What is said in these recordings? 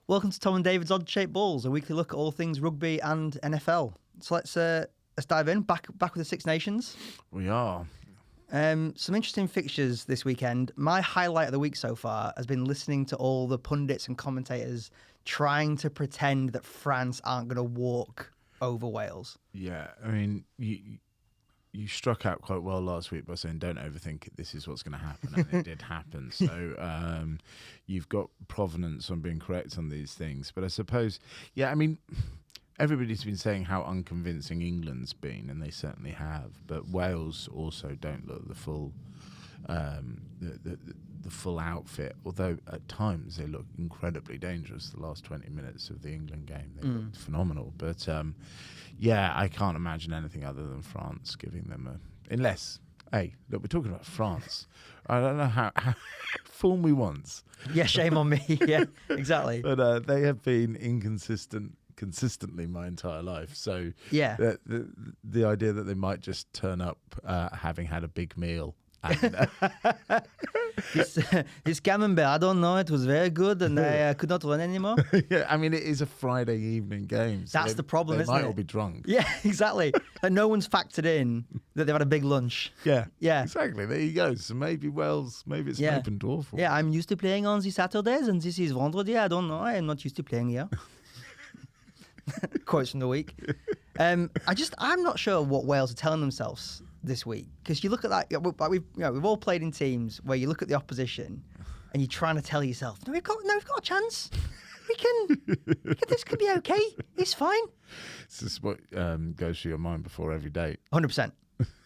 Welcome to Tom and David's Odd Shaped Balls, a weekly look at all things rugby and NFL. So let's dive in. Back with the Six Nations. We are. Some interesting fixtures this weekend. My highlight of the week so far has been listening to all the pundits and commentators trying to pretend that France aren't going to walk over Wales. Yeah, I mean, you struck out quite well last week by saying don't overthink it, this is what's going to happen, and it did happen. So you've got provenance on being correct on these things. But I suppose, yeah, I mean, everybody's been saying how unconvincing England's been, and they certainly have. But Wales also don't look the full the full outfit, although at times they look incredibly dangerous. The last 20 minutes of the England game, they looked phenomenal. But yeah, I can't imagine anything other than France giving them unless, hey, look, we're talking about France. I don't know how fool me once. Yeah, shame on me. Yeah, exactly. But they have been inconsistent consistently my entire life. So yeah, the idea that they might just turn up having had a big meal. And, this camembert, I don't know, it was very good and I could not run anymore. Yeah, I mean, it is a Friday evening game. So that's the problem, isn't it? They might all be drunk. Yeah, exactly. Like no one's factored in that they've had a big lunch. Yeah, yeah, exactly. There you go. So maybe Wales, maybe it's an open door for. Yeah, I'm used to playing on the Saturdays and this is Vendredi. I don't know. I am not used to playing here. Quotes from the week. I'm not sure what Wales are telling themselves this week, because you look at that. We've all played in teams where you look at the opposition and you're trying to tell yourself, we've got a chance. We can. This could be okay. It's fine. This is what goes through your mind before every date. 100%.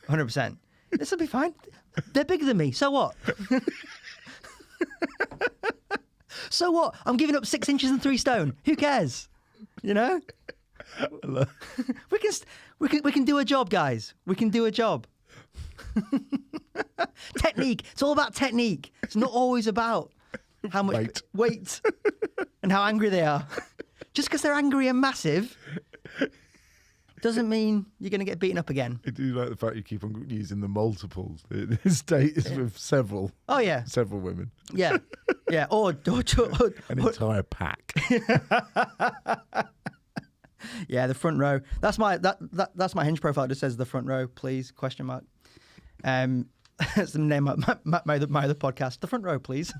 100%. This will be fine. They're bigger than me. So what? So what? I'm giving up 6 inches and 3 stone. Who cares? You know, we can do a job, guys. We can do a job. Technique. It's all about technique. It's not always about how much weight and how angry they are. Just because they're angry and massive doesn't mean you're going to get beaten up again. I do like the fact you keep on using the multiples. This date is with several. Oh yeah, several women. Yeah, yeah, or an entire pack. Yeah, the front row. That's my Hinge profile. It just says the front row, please ? That's the name of my other podcast. The front row, please.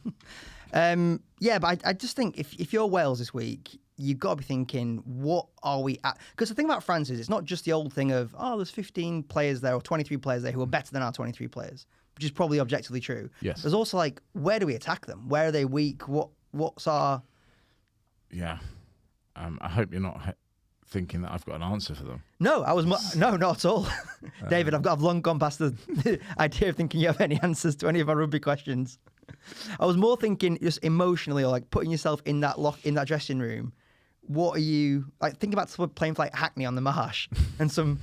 Yeah, but I just think if you're Wales this week, you've got to be thinking, what are we at? Because the thing about France is it's not just the old thing of, there's 15 players there or 23 players there who are better than our 23 players, which is probably objectively true. Yes. There's also like, where do we attack them? Where are they weak? What's our... Yeah. I hope you're not thinking that I've got an answer for them. No, no, not at all. David, I've long gone past the idea of thinking you have any answers to any of our rugby questions. I was more thinking just emotionally, or like putting yourself in that dressing room. What are you like? Think about playing for like Hackney on the marsh, and some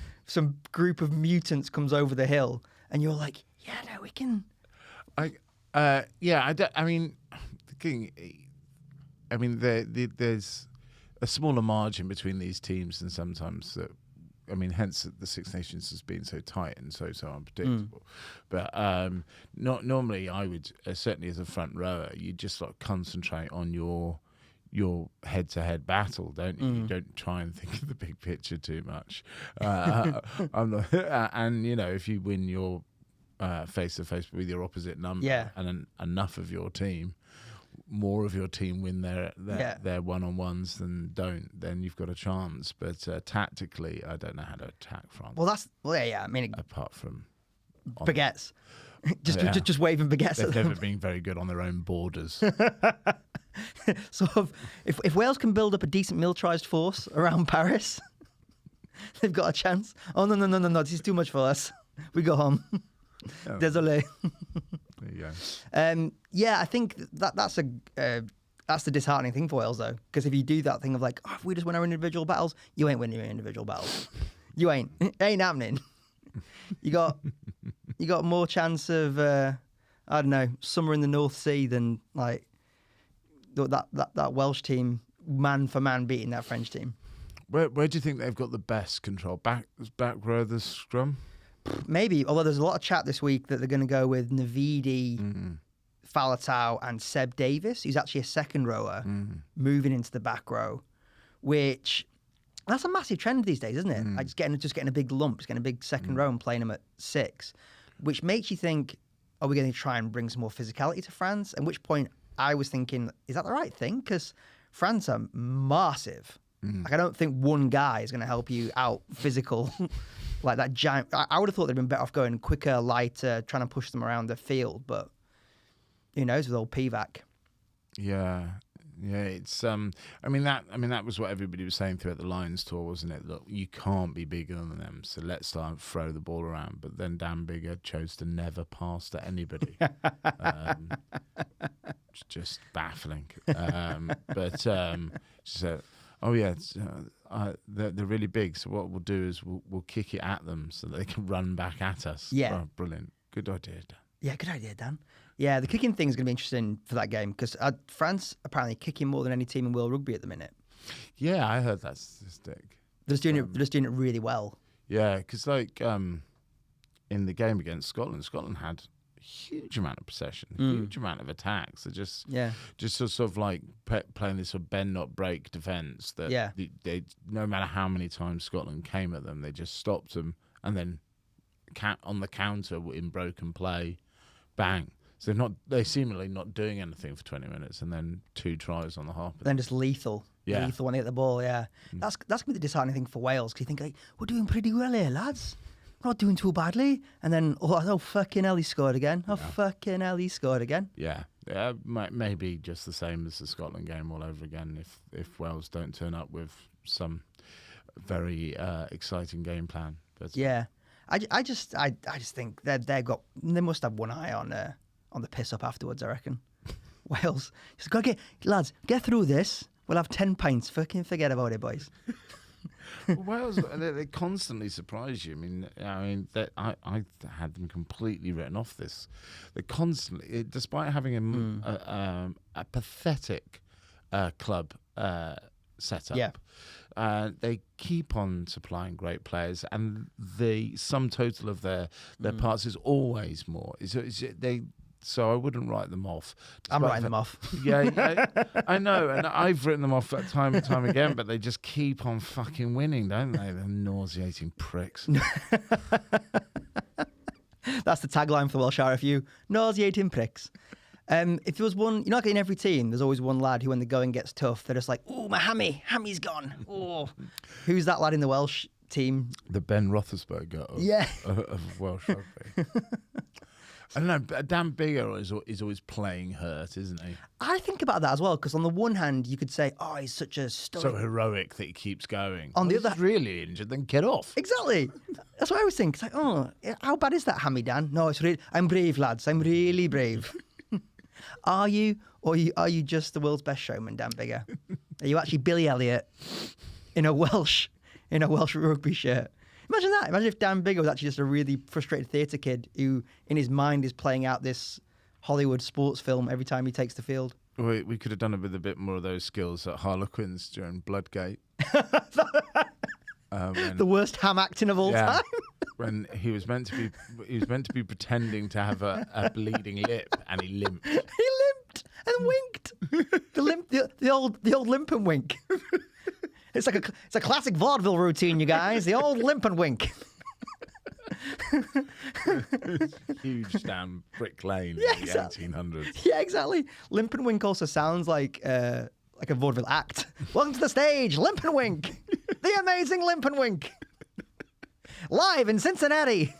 group of mutants comes over the hill, and you're like, yeah, no, we can. There's a smaller margin between these teams, and sometimes hence the Six Nations has been so tight and so unpredictable. But not normally. I would certainly as a front rower, you just like concentrate on your head-to-head battle, don't you? You don't try and think of the big picture too much. And if you win your face-to-face with your opposite number, and enough of your team. More of your team win their one-on-ones than don't, then you've got a chance. But tactically, I don't know how to attack France. Yeah. I mean, apart from baguettes, just waving baguettes. They've never been very good on their own borders. Sort of, if Wales can build up a decent militarised force around Paris, they've got a chance. Oh no! This is too much for us. We go home. Oh. Désolé. There you go. Yeah, I think that's the disheartening thing for Wales, though, because if you do that thing of like, if we just win our individual battles, you ain't winning your individual battles. You ain't. It ain't happening. You got more chance of I don't know, summer in the North Sea than like that Welsh team man for man beating that French team. Where do you think they've got the best control? Back row of the scrum? Maybe, although there's a lot of chat this week that they're going to go with Navidi Faletau and Seb Davis, who's actually a second rower, moving into the back row, which that's a massive trend these days, isn't it? Like just getting a big lump, just getting a big second row and playing them at 6, which makes you think, are we going to try and bring some more physicality to France? At which point I was thinking, is that the right thing? Because France are massive. Like, I don't think one guy is going to help you out physical like that giant. I would have thought they'd been better off going quicker, lighter, trying to push them around the field, but who knows with old PVAC. Yeah, it's I mean that was what everybody was saying throughout the Lions tour, wasn't it? Look, you can't be bigger than them, so let's throw the ball around. But then Dan Bigger chose to never pass to anybody. It's just baffling. So, oh yeah, they're really big. So what we'll do is we'll kick it at them so they can run back at us. Yeah, brilliant, good idea, Dan. Yeah, good idea, Dan. Yeah, the kicking thing is going to be interesting for that game because France apparently kicking more than any team in world rugby at the minute. Yeah, I heard that statistic. They're just doing it really well. Yeah, because like in the game against Scotland, Scotland had a huge amount of possession, huge amount of attacks. They're just sort of like playing this sort of bend not break defence. That they no matter how many times Scotland came at them, they just stopped them, and then on the counter in broken play, bang. So they're seemingly not doing anything for 20 minutes, and then 2 tries on the half. Then just lethal when they get the ball. Yeah, that's gonna be the disheartening thing for Wales because you think like we're doing pretty well here, lads. We're not doing too badly, and then oh fucking hell, he scored again. Fucking hell, he scored again. Yeah, maybe just the same as the Scotland game all over again. If Wales don't turn up with some very exciting game plan. But yeah, I just think they must have one eye on the piss up afterwards. I reckon Wales just gotta get through this. We'll have 10 pints. Fucking forget about it, boys. Wales, they constantly surprise you. I mean, I had them completely written off this. They constantly, despite having a pathetic club setup, they keep on supplying great players, and the sum total of their parts is always more. So I wouldn't write them off. I'm writing them off. Yeah, I know, and I've written them off time and time again, but they just keep on fucking winning, don't they? They're nauseating pricks. That's the tagline for the Welsh RFU, nauseating pricks. If there was one, like in every team, there's always one lad who, when the going gets tough, they're just like, "Oh, my hammy's gone." Oh, who's that lad in the Welsh team? The Ben Roethlisberger of Welsh rugby. I don't know. Dan Bigger is always playing hurt, isn't he? I think about that as well, because on the one hand, you could say, "Oh, he's such a so heroic that he keeps going." On the other, he's really injured, then get off. Exactly. That's what I was thinking. It's like, oh, how bad is that hammy, Dan? No, it's really. I'm brave, lads. I'm really brave. Are you, or are you just the world's best showman, Dan Bigger? Are you actually Billy Elliot in a Welsh rugby shirt? Imagine that. Imagine if Dan Bigger was actually just a really frustrated theatre kid who, in his mind, is playing out this Hollywood sports film every time he takes the field. We could have done it with a bit more of those skills at Harlequins during Bloodgate. The worst ham acting of all time. When he was meant to be pretending to have a bleeding lip, and he limped. He limped and winked. The old limp and wink. It's a classic vaudeville routine, you guys. The old limp and wink. Huge damn brick lane in the 1800s. Yeah, exactly. Limp and wink also sounds like a vaudeville act. Welcome to the stage, Limp and Wink. The amazing Limp and Wink. Live in Cincinnati.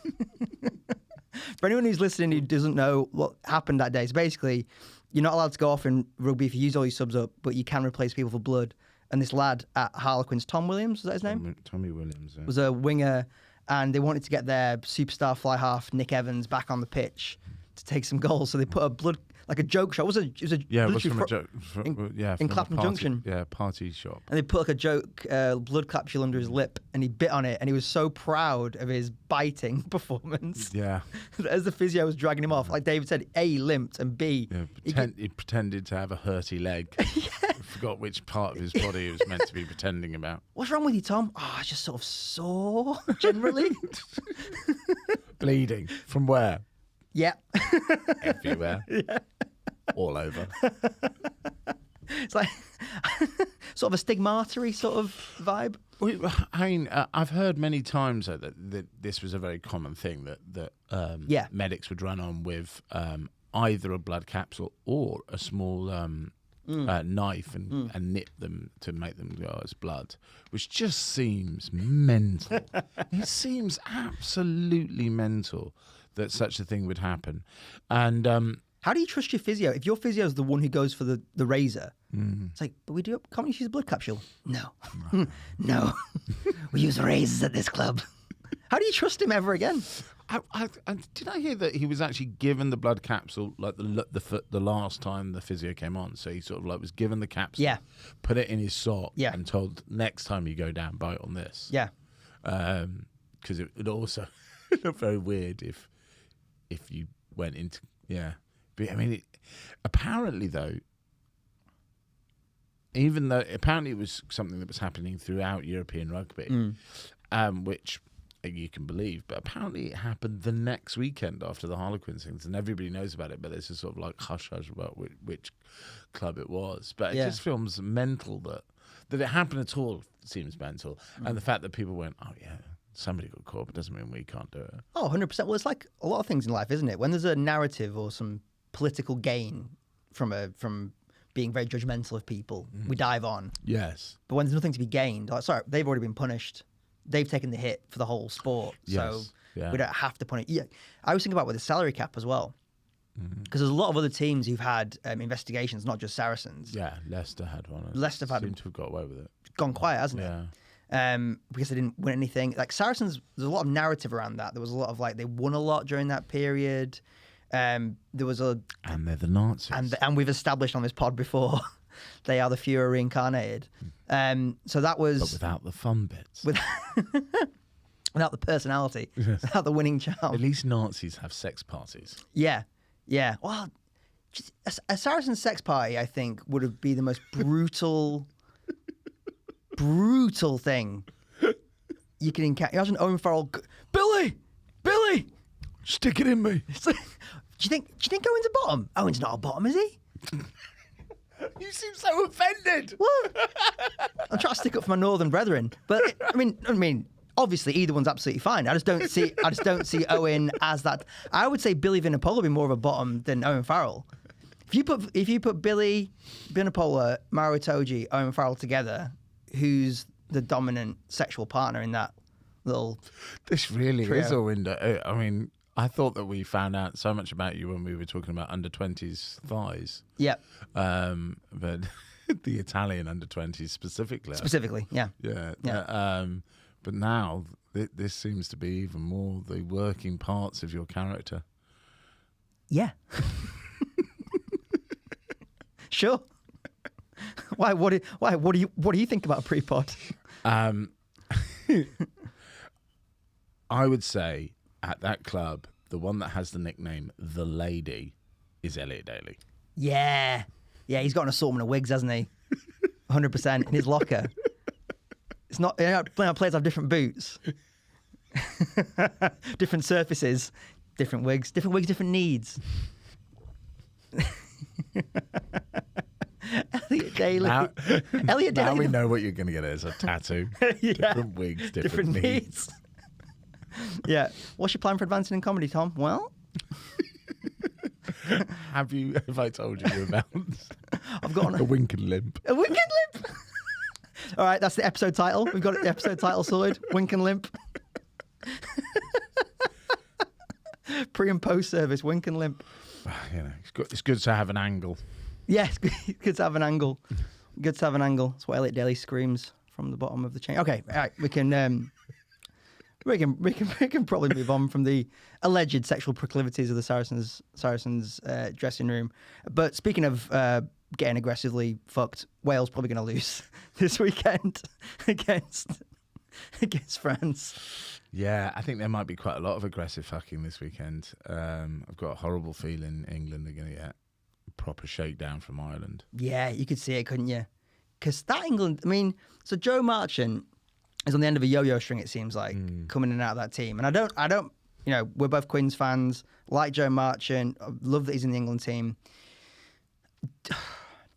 For anyone who's listening who doesn't know what happened that day, it's basically you're not allowed to go off in rugby if you use all your subs up, but you can replace people for blood. And this lad at Harlequins, Tom Williams, was that his name? Tommy Williams. Yeah. Was a winger, and they wanted to get their superstar fly half, Nick Evans, back on the pitch to take some goals. So they put a blood, like a joke shot. It was from a joke. In Clapham Junction. Yeah, party shop. And they put like a joke blood capsule under his lip, and he bit on it, and he was so proud of his biting performance. Yeah. As the physio was dragging him off, like David said, A, he limped, and B, he pretended to have a hurty leg. I forgot which part of his body he was meant to be pretending about. What's wrong with you, Tom? Oh, it's just sort of sore, generally. Bleeding. From where? Yeah. Everywhere. Yeah. all over. It's like sort of a stigmatary sort of vibe. I mean, I've heard many times though, that this was a very common thing that medics would run on with either a blood capsule or a small knife and nip them to make them go as blood, which just seems mental. It seems absolutely mental that such a thing would happen. And how do you trust your physio? If your physio is the one who goes for the razor, it's like, but can't we use a blood capsule? No. No. We use razors at this club. How do you trust him ever again? Did I hear that he was actually given the blood capsule like the last time the physio came on? So he sort of like was given the capsule, put it in his sock, and told next time you go down, bite on this. Yeah. Because it would also look very weird if you went into But I mean, apparently though, even though apparently it was something that was happening throughout European rugby, which you can believe, but apparently it happened the next weekend after the Harlequins things, and everybody knows about it, but there's a sort of like hush about which club it was. But it just feels mental that it happened at all. Seems mental, and the fact that people went, oh yeah, somebody got caught, but doesn't mean we can't do it. Oh, 100%. Well, it's like a lot of things in life, isn't it? When there's a narrative or some political gain from being very judgmental of people, we dive on. Yes. But when there's nothing to be gained, like, sorry, they've already been punished. They've taken the hit for the whole sport, so we don't have to punish. Yeah, I was thinking about with the salary cap as well, because there's a lot of other teams who've had investigations, not just Saracens. Yeah, Leicester had one. Leicester seemed to have got away with it. Gone quiet, hasn't it? Because they didn't win anything. Like Saracens, there's a lot of narrative around that. There was a lot of like they won a lot during that period. There was and they're the Nazis, and we've established on this pod before. They are the Fuhrer reincarnated. So that was... But without the fun bits. Without the personality. Yes. Without the winning charm. At least Nazis have sex parties. Yeah. Yeah. Well, a Saracen sex party, I think, would be the most brutal, brutal thing you can encounter. Imagine Owen Farrell... Billy! Stick it in me. Do you think Owen's a bottom? Owen's not a bottom, is he? You seem so offended. What? I'm trying to stick up for my northern brethren, but I mean, obviously either one's absolutely fine. I just don't see Owen as that. I would say Billy Vinipola would be more of a bottom than Owen Farrell. If you put Billy Vinipola, Mauro Itoje, Owen Farrell together, who's the dominant sexual partner in that little? This really trio. is a window. I mean, I thought that we found out so much about you when we were talking about under-20s thighs. Yep. But the Italian under-20s specifically. Specifically, yeah. Yeah. But now this seems to be even more the working parts of your character. Yeah. Sure. Why? What do you think about pre-pod? I would say at that club, the one that has the nickname The Lady is Elliot Daly. Yeah. Yeah, he's got an assortment of wigs, hasn't he? 100% in his locker. It's not, players have different boots, different surfaces, different wigs, different needs. Elliot Daly. Now we know what you're going to get as a tattoo. Different wigs, different needs. Yeah. What's your plan for advancing in comedy, Tom? Well, have I told you about? I've got a wink and limp. A wink and limp. All right, that's the episode title. We've got the episode title sorted. Wink and limp. Pre and post service. Wink and limp. You know, it's good to have an angle. Yes, good to have an angle. Good to have an angle. That's what Elliot Daly screams from the bottom of the chain. Okay, all right, we can probably move on from the alleged sexual proclivities of the Saracens dressing room. But speaking of getting aggressively fucked, Wales probably going to lose this weekend against France. Yeah, I think there might be quite a lot of aggressive fucking this weekend. I've got a horrible feeling England are going to get a proper shakedown from Ireland. Yeah, you could see it, couldn't you? Because that England, I mean, so Joe Marchant is on the end of a yo-yo string, it seems like, coming in and out of that team. And I don't, you know, we're both Quins fans, like Joe Marchant, love that he's in the England team.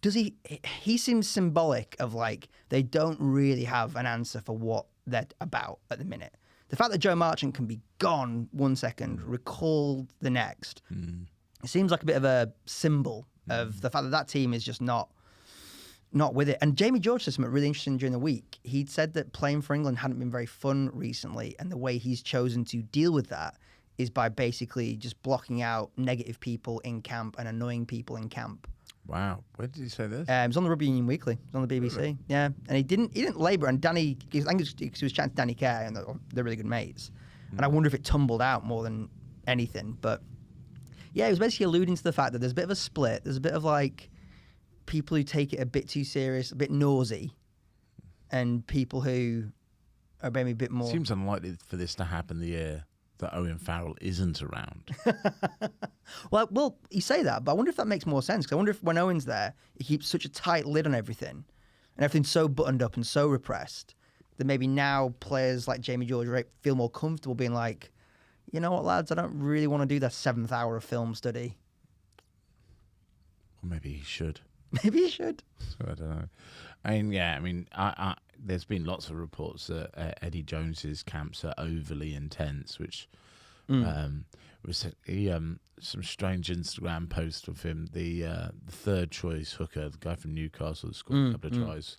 does he seems symbolic of like they don't really have an answer for what they're about at the minute. The fact that Joe Marchant can be gone 1 second, recalled the next, it seems like a bit of a symbol of the fact that team is just not with it. And Jamie George said something really interesting during the week. He'd said that playing for England hadn't been very fun recently, and the way he's chosen to deal with that is by basically just blocking out negative people in camp and annoying people in camp. Wow, where did he say this? It was on the Rugby Union Weekly. It was on the BBC. Really? Yeah, and he didn't labour. And Danny, I think he was chatting to Danny Kerr, and they're really good mates. And I wonder if it tumbled out more than anything. But yeah, it was basically alluding to the fact that there's a bit of a split. There's a bit of like people who take it a bit too serious, a bit nosy, and people who are maybe a bit more. Seems unlikely for this to happen the year that Owen Farrell isn't around. Well, you say that, but I wonder if that makes more sense. Because I wonder if when Owen's there, he keeps such a tight lid on everything, and everything's so buttoned up and so repressed that maybe now players like Jamie George feel more comfortable being like, you know what, lads, I don't really want to do that 7th hour of film study. Or maybe he should. Maybe he should. So I don't know. I there's been lots of reports that Eddie Jones's camps are overly intense, which was some strange Instagram post of him. The third choice hooker, the guy from Newcastle, that scored a couple of tries.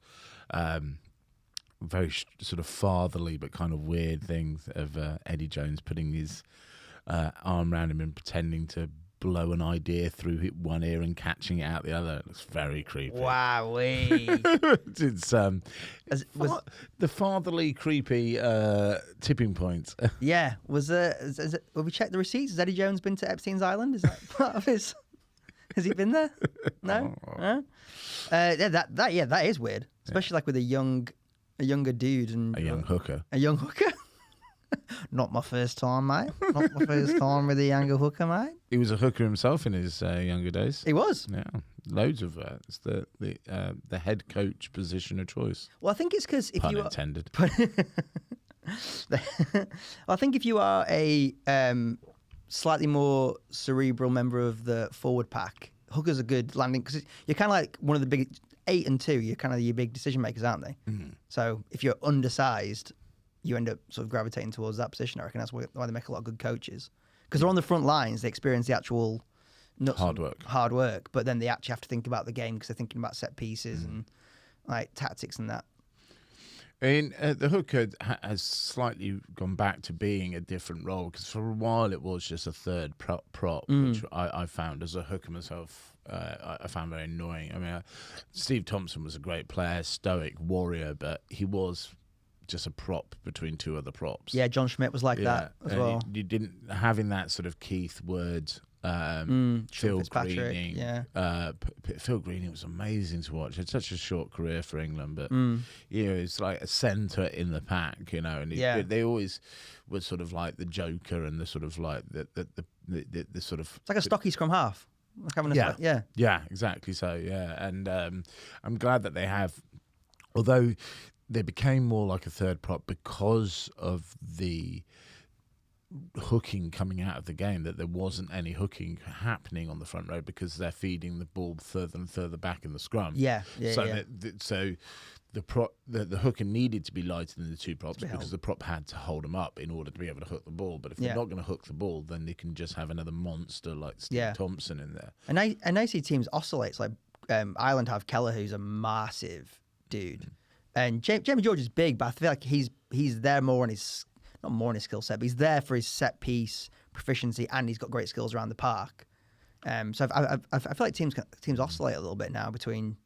Very sort of fatherly but kind of weird things of Eddie Jones putting his arm around him and pretending to blow an idea through one ear and catching it out the other. It looks very creepy. Wowee. It's the fatherly creepy tipping point. Yeah. Have we checked the receipts? Has Eddie Jones been to Epstein's Island? Is that part of his? Has he been there? No. No? That is weird, especially like with a younger dude and a young hooker. A young hooker. Not my first time, mate. Not my first time with a younger hooker, mate. He was a hooker himself in his younger days. He was. Yeah, loads of it's the head coach position of choice. Well, I think it's because if pun you intended. I think if you are a slightly more cerebral member of the forward pack, hookers are good landing because you're kind of like one of the big 8 and 2. You're kind of your big decision makers, aren't they? Mm-hmm. So if you're undersized, you end up sort of gravitating towards that position. I reckon that's why they make a lot of good coaches. Because they're on the front lines, they experience the actual hard work. But then they actually have to think about the game because they're thinking about set pieces and like tactics and that. I mean, the hooker has slightly gone back to being a different role because for a while it was just a third prop, which I found as a hooker myself, I found very annoying. I mean, Steve Thompson was a great player, stoic warrior, but he was just a prop between two other props. Yeah, John Schmidt was like that as well. You didn't having that sort of Keith Word, Phil Greening. Yeah, Phil Greening was amazing to watch. He had such a short career for England, but it's like a centre in the pack, and they always were sort of like the joker and the sort of like the sort of. It's like a stocky scrum half. Like having yeah, exactly. So and I'm glad that they have, although. They became more like a third prop because of the hooking coming out of the game, that there wasn't any hooking happening on the front row because they're feeding the ball further and further back in the scrum. So the hooker needed to be lighter than the two props because the prop had to hold them up in order to be able to hook the ball. But if they're not going to hook the ball, then they can just have another monster like Steve Thompson in there. And I see teams oscillate. Like Ireland have Keller, who's a massive dude. And Jamie George is big, but I feel like he's there more on his, not more on his skill set, but he's there for his set piece proficiency, and he's got great skills around the park. So I feel like teams oscillate a little bit now between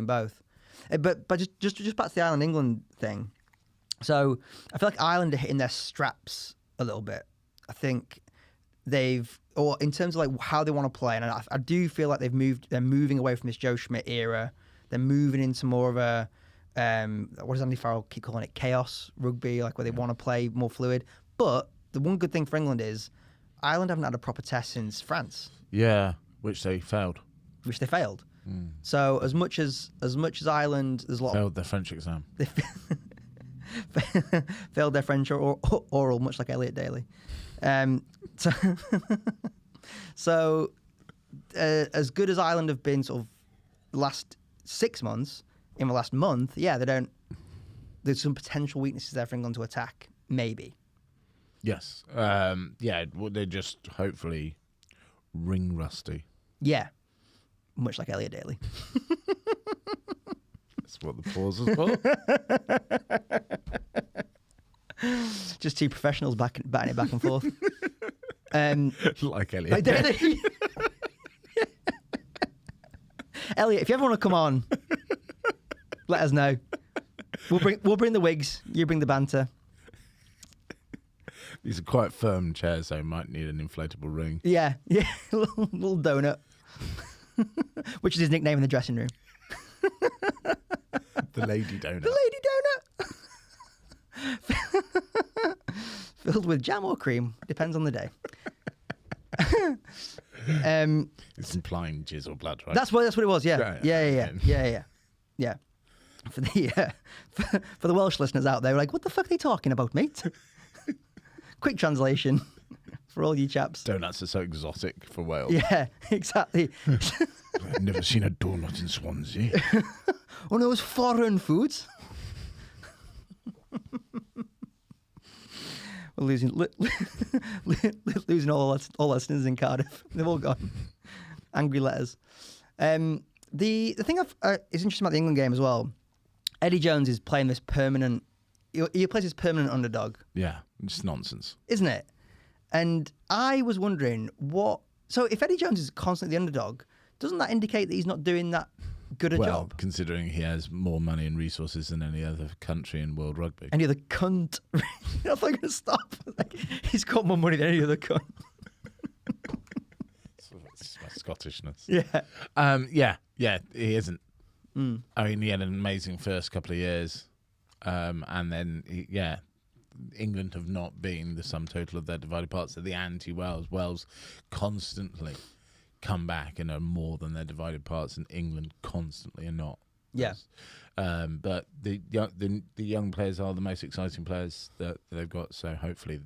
both. But just back to the Ireland England thing. So I feel like Ireland are hitting their straps a little bit. I think or in terms of like how they want to play, and I do feel like they're moving away from this Joe Schmidt era. They're moving into more of a what does Andy Farrell keep calling it? Chaos rugby, like where they want to play more fluid. But the one good thing for England is Ireland haven't had a proper test since France. Yeah, which they failed. So as much as Ireland, there's a lot failed their French exam. They failed their French oral, much like Elliot Daly. So as good as Ireland have been sort of the last 6 months, in the last month, yeah, they don't. There's some potential weaknesses there for England to attack, maybe. Yes. Yeah, well, they're just hopefully ring rusty. Yeah, much like Elliot Daly. That's what the pause was for. Just two professionals batting it back and forth. Like Elliot. Like Daly. Elliot, if you ever want to come on, let us know. We'll bring the wigs. You bring the banter. These are quite firm chairs, so might need an inflatable ring. Yeah, little donut, which is his nickname in the dressing room. The lady donut. The lady donut, filled with jam or cream, depends on the day. It's implying jizz or blood, right? That's what it was. Yeah. For the for the Welsh listeners out there, like, what the fuck are they talking about, mate? Quick translation for all you chaps. Donuts are so exotic for Wales. Yeah, exactly. I've never seen a donut in Swansea. One of those foreign foods. We're losing all our listeners in Cardiff. They've all gone. Angry letters. The thing is interesting about the England game as well. Eddie Jones is playing this permanent. He plays this permanent underdog. Yeah, it's nonsense, Isn't it? And I was wondering what. So if Eddie Jones is constantly the underdog, doesn't that indicate that he's not doing that good a job? Considering he has more money and resources than any other country in world rugby. Any other cunt? I'm not going to stop. Like, he's got more money than any other cunt. It's my Scottishness. Yeah. Yeah, he isn't. I mean, he had an amazing first couple of years. And then, England have not been the sum total of their divided parts. They're the anti-Wales. Wales constantly come back and are more than their divided parts, and England constantly are not. Yeah. But the young players are the most exciting players that they've got. So hopefully,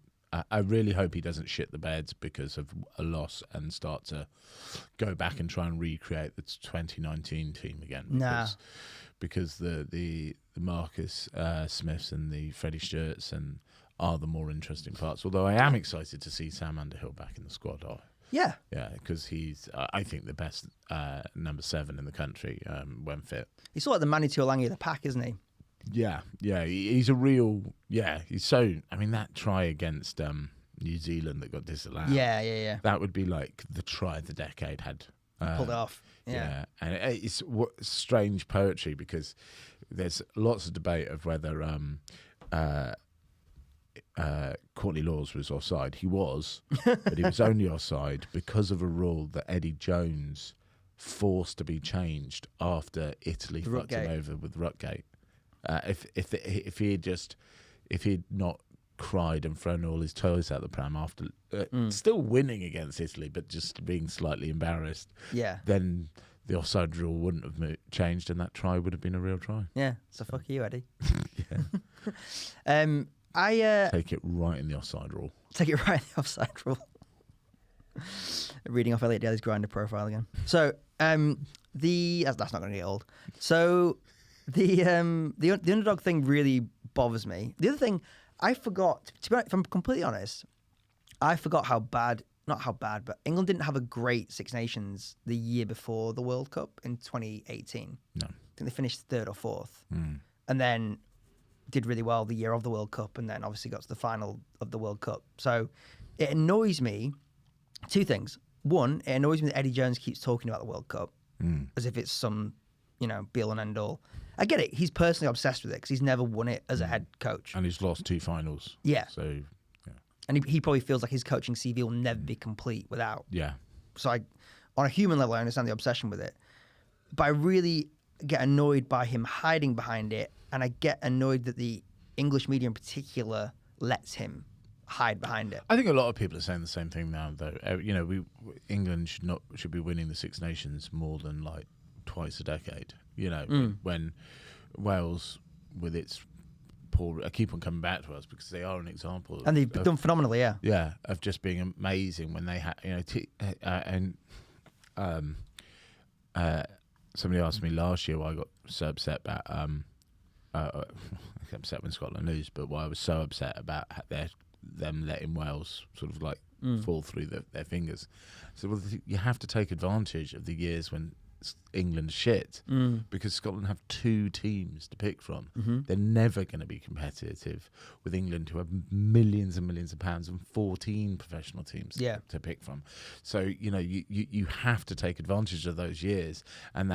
I really hope he doesn't shit the bed because of a loss and start to go back and try and recreate the 2019 team again. Because the Marcus Smiths and the Freddie Stewarts are the more interesting parts. Although I am excited to see Sam Underhill back in the squad. Yeah, because he's I think the best number 7 in the country when fit. He's sort of the Manny Tuolangi of the pack, isn't he? Yeah, he's a real. Yeah, he's so. I mean, that try against New Zealand that got disallowed. Yeah. That would be like the try of the decade had. Pulled it off. Yeah, and it's strange poetry because there's lots of debate of whether Courtney Lawes was offside. He was, but he was only offside because of a rule that Eddie Jones forced to be changed after Italy fucked him over with Rutgate. If he'd not cried and thrown all his toys out the pram after still winning against Italy, but just being slightly embarrassed. Yeah. Then the offside rule wouldn't have changed, and that try would have been a real try. Yeah. So fuck you, Eddie. Yeah. I take it right in the offside rule. Take it right in the offside rule. Reading off Elliot Daly's grinder profile again. So that's not going to get old. So the underdog thing really bothers me. The other thing I forgot, to be honest, if I'm completely honest, I forgot not how bad, but England didn't have a great Six Nations the year before the World Cup in 2018. No. I think they finished 3rd or 4th. And then did really well the year of the World Cup, and then obviously got to the final of the World Cup. So it annoys me, 2 things. One, it annoys me that Eddie Jones keeps talking about the World Cup as if it's some, be all and end all. I get it. He's personally obsessed with it because he's never won it as a head coach. And he's lost 2 finals. Yeah. So, yeah. And he probably feels like his coaching CV will never be complete without. Yeah. So on a human level, I understand the obsession with it. But I really get annoyed by him hiding behind it. And I get annoyed that the English media in particular lets him hide behind it. I think a lot of people are saying the same thing now, though. England should be winning the Six Nations more than like twice a decade. When Wales, with its poor, I keep on coming back to us because they are an example, and they've done phenomenally. Yeah, of just being amazing when they had, and somebody asked me last year why I got so upset about. I get upset when Scotland lose, but why I was so upset about them letting Wales sort of like fall through their fingers. So well, you have to take advantage of the years when England shit, because Scotland have 2 teams to pick from. They're never going to be competitive with England, who have millions and millions of pounds and 14 professional teams to pick from. So you have to take advantage of those years. And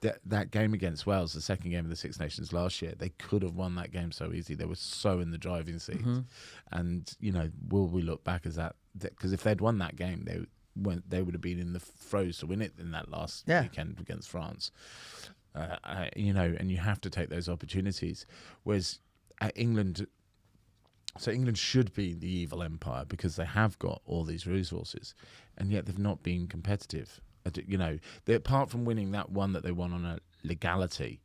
that game against Wales, the second game of the Six Nations last year, they could have won that game so easy. They were so in the driving seat. And will we look back as that? Because if they'd won that game, they would have been in the throes to win it in that last weekend against France. And you have to take those opportunities. Whereas England should be the evil empire because they have got all these resources, and yet they've not been competitive. Apart from winning that one that they won on a legality,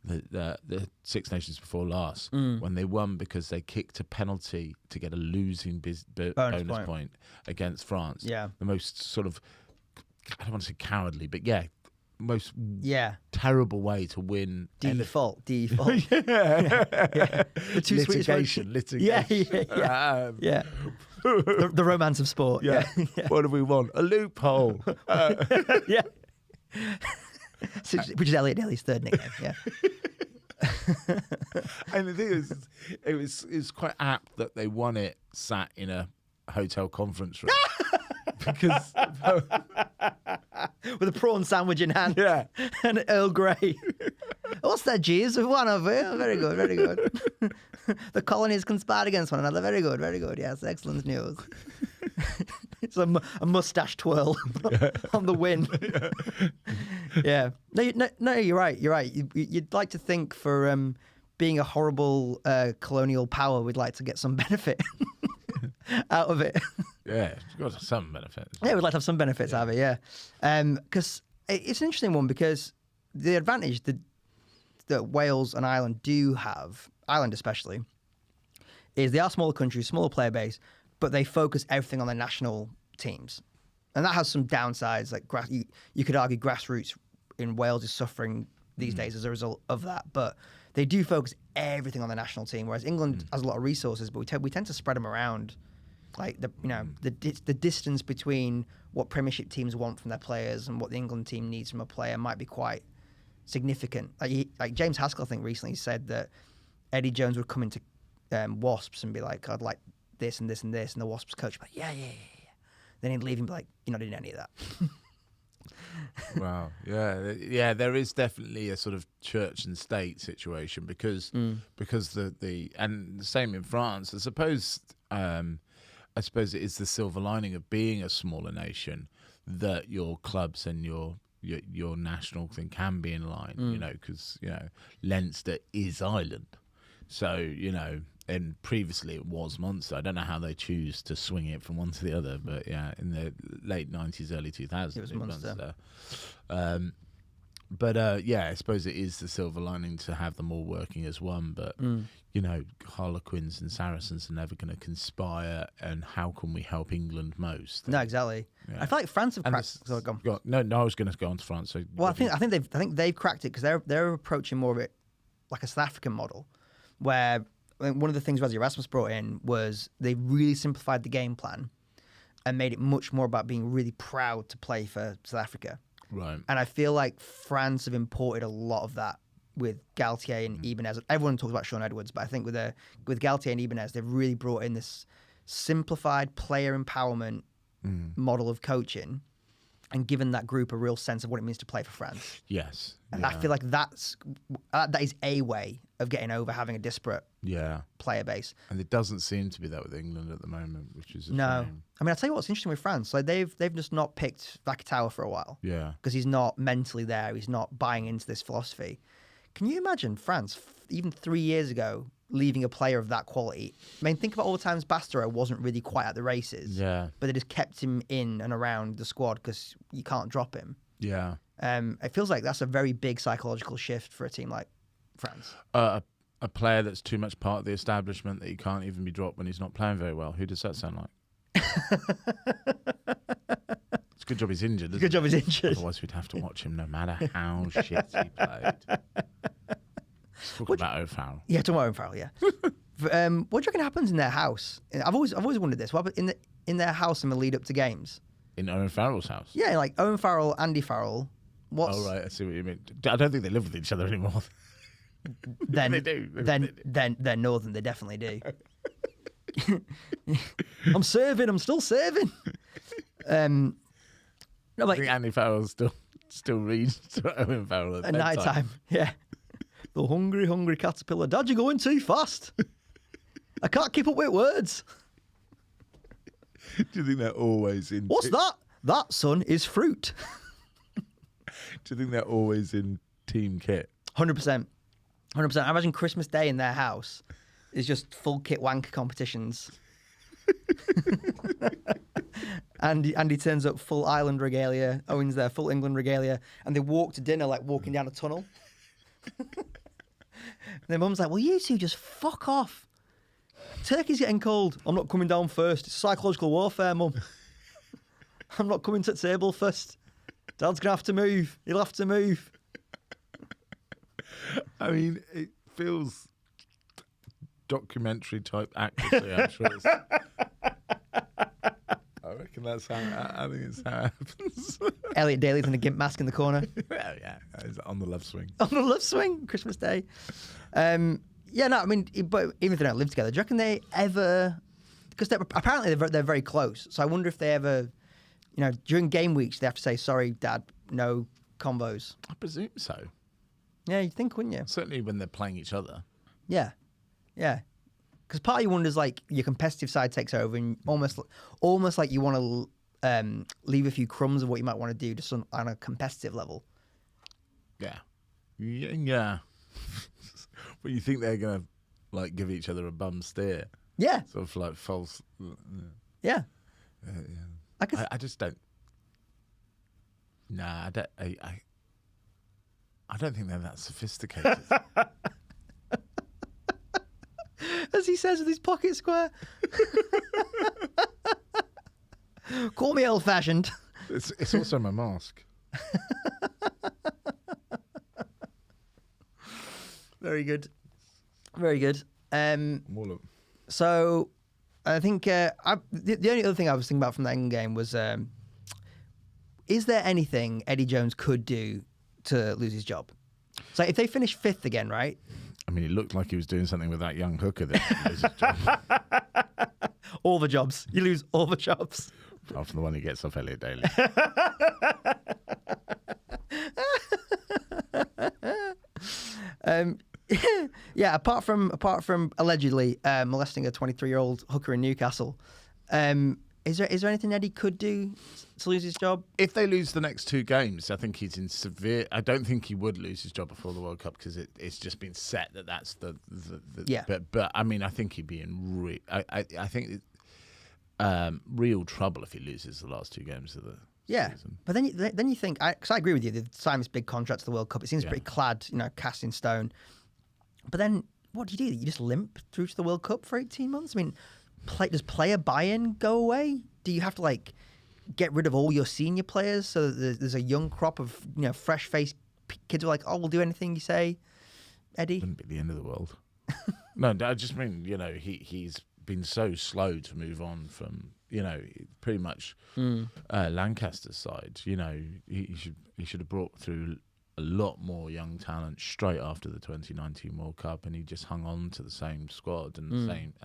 the Six Nations before last, when they won because they kicked a penalty to get a losing bonus point against France. Yeah, the most sort of, I don't want to say cowardly, but most terrible way to win. Default. The two litigation. Yeah. The romance of sport. Yeah. What do we want? A loophole. Yeah. Which is Elliot Daly's third nickname. Yeah. And the thing is, it was quite apt that they won it sat in a hotel conference room. Because with a prawn sandwich in hand, and Earl Grey. What's that, Jeeves? We've won over here. Very good, very good. The colonies conspired against one another. Very good, very good. Yes, excellent news. It's a mustache twirl on the win. Yeah. No, you're right. You're right. You'd like to think for being a horrible colonial power, we'd like to get some benefit out of it. Yeah, it's got some benefits. Yeah, we'd like to have some benefits out of it, yeah. Because it's an interesting one, because the advantage that Wales and Ireland do have, Ireland especially, is they are smaller countries, smaller player base, but they focus everything on their national teams. And that has some downsides. Like you could argue grassroots in Wales is suffering these days as a result of that. But they do focus everything on the national team, whereas England has a lot of resources, but we tend to spread them around. Like the distance between what Premiership teams want from their players and what the England team needs from a player might be quite significant. Like James Haskell, I think, recently said that Eddie Jones would come into Wasps and be like, "I'd like this and this and this," and the Wasps coach would be like, yeah. Then he'd leave and be like, "You're not doing any of that." Wow. Yeah. There is definitely a sort of church and state situation because the and the same in France. I suppose it is the silver lining of being a smaller nation that your clubs and your national thing can be in line. Because Leinster is Ireland, so and previously it was Munster. I don't know how they choose to swing it from one to the other, but in the late 90s, early 2000s, it was Munster. I suppose it is the silver lining to have them all working as one. But Harlequins and Saracens are never going to conspire. And how can we help England most? No, exactly. Yeah. I feel like France have cracked. No, I was going to go on to France. So I think they've cracked it because they're approaching more of it like a South African model, where I think one of the things Rassie Erasmus brought in was they really simplified the game plan and made it much more about being really proud to play for South Africa. Right. And I feel like France have imported a lot of that with Galtier and Ibanez. Everyone talks about Sean Edwards, but I think with Galtier and Ibanez, they've really brought in this simplified player empowerment model of coaching and given that group a real sense of what it means to play for France. Yes. And I feel like that is a way of getting over having a disparate player base. And it doesn't seem to be that with England at the moment, which is a shame. I mean, I'll tell you what's interesting with France. Like they've just not picked Vakatawa for a while. Yeah. Because he's not mentally there. He's not buying into this philosophy. Can you imagine France, even 3 years ago, leaving a player of that quality? I mean, think about all the times Bastereau wasn't really quite at the races. Yeah. But they just kept him in and around the squad because you can't drop him. Yeah. It feels like that's a very big psychological shift for a team like France. A player that's too much part of the establishment that he can't even be dropped when he's not playing very well. Who does that sound like? It's good job he's injured. Isn't Good job it? he's injured. Otherwise, we'd have to watch him no matter how shit he played. Talking about O'Farrell. Yeah, talking about Owen Farrell. Yeah. What do you reckon happens in their house? I've always wondered this. What happens in their house in the lead up to games? In Owen Farrell's house? Yeah, like Owen Farrell, Andy Farrell. Oh, right. I see what you mean. I don't think they live with each other anymore. Then They do. Then they're Northern. They definitely do. I'm serving. I'm still serving. No, I like think Andy Farrell still reads to Owen Farrell at night time. Yeah. The hungry caterpillar. Dad, you're going too fast. I can't keep up with words. Do you think they're always in? What's that? That, son, is fruit. Do you think they're always in team kit? 100%. 100%. I imagine Christmas Day in their house is just full kit wank competitions. Andy turns up full Ireland regalia. Owen's there, full England regalia. And they walk to dinner like walking down a tunnel. Their mum's like, well, you two just fuck off. Turkey's getting cold. I'm not coming down first. It's psychological warfare, Mum. I'm not coming to the table first. Dad's going to have to move. He'll have to move. I mean, it feels documentary type accuracy. I'm sure it's. I reckon that's how. I think it's how it happens. Elliot Daly's in a gimp mask in the corner. Well, yeah, it's on the love swing. On the love swing, Christmas Day. Yeah, no, I mean, but even if they don't live together, do you reckon they ever? Because apparently they're very close. So I wonder if they ever, during game weeks, they have to say, "Sorry, Dad, no combos." I presume so. Yeah, you'd think, wouldn't you? Certainly when they're playing each other. Yeah, yeah. Because part of you wonders, like, your competitive side takes over, and almost like you want to leave a few crumbs of what you might want to do just on a competitive level. Yeah. Yeah. But you think they're going to, like, give each other a bum steer? Yeah. Sort of like false. Yeah. Yeah. I just don't. Nah, I don't think they're that sophisticated. As he says with his pocket square. Call me old-fashioned. It's also my mask. Very good. Very good. All So, I think the only other thing I was thinking about from that England game was, is there anything Eddie Jones could do to lose his job? So if they finish fifth again, right? I mean, it looked like he was doing something with that young hooker that he loses his job. All the jobs. You lose all the jobs. Apart from the one he gets off Elliot Daly. Yeah, apart from allegedly molesting a 23-year-old hooker in Newcastle, is there anything Eddie could do to lose his job? If they lose the next two games, I think he's in severe. I don't think he would lose his job before the World Cup because it's just been set that that's the yeah. But I mean, I think he'd be in I think real trouble if he loses the last two games of the season. But then you think, because I agree with you, they signed this big contract to the World Cup. It seems pretty clad, cast in stone. But then what do? You just limp through to the World Cup for 18 months? I mean, does player buy-in go away? Do you have to get rid of all your senior players so that there's a young crop of fresh-faced kids who are like, oh, we'll do anything you say, Eddie? Wouldn't be the end of the world. No, I just mean he's been so slow to move on from pretty much Lancaster's side. He should have brought through a lot more young talent straight after the 2019 World Cup, and he just hung on to the same squad and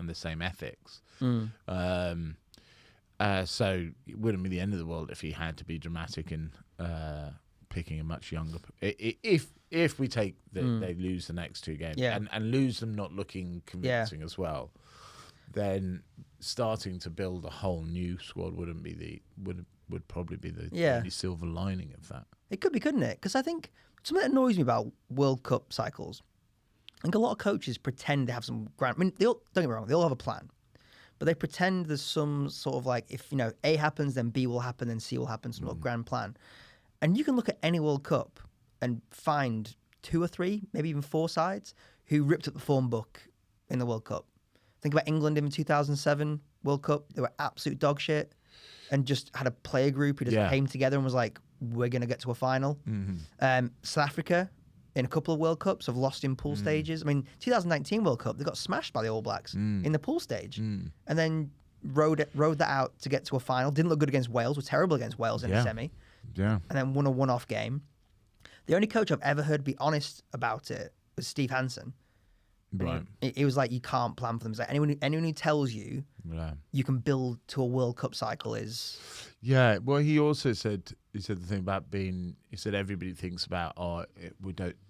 the same ethics. So it wouldn't be the end of the world if he had to be dramatic in picking a much younger. If we take they lose the next two games and lose them not looking convincing as well, then starting to build a whole new squad would probably be the only silver lining of that. It could be, couldn't it? Because I think something that annoys me about World Cup cycles, I think a lot of coaches pretend they have some grand. I mean, don't get me wrong, they all have a plan, but they pretend there's some sort of if A happens, then B will happen, then C will happen, some sort of grand plan. And you can look at any World Cup and find 2 or 3, maybe even 4 sides who ripped up the form book in the World Cup. Think about England in the 2007 World Cup; they were absolute dog shit. and just had a player group who just came together and was like, we're going to get to a final. South Africa, in a couple of World Cups, have lost in pool stages. I mean, 2019 World Cup, they got smashed by the All Blacks in the pool stage. And then rode that out to get to a final. Didn't look good against Wales. Were terrible against Wales in the semi. Yeah. And then won a one-off game. The only coach I've ever heard be honest about it was Steve Hansen. Right. It was like, you can't plan for them. It's like anyone who tells you you can build to a World Cup cycle is... Yeah, well, he also said, the thing about he said everybody thinks about,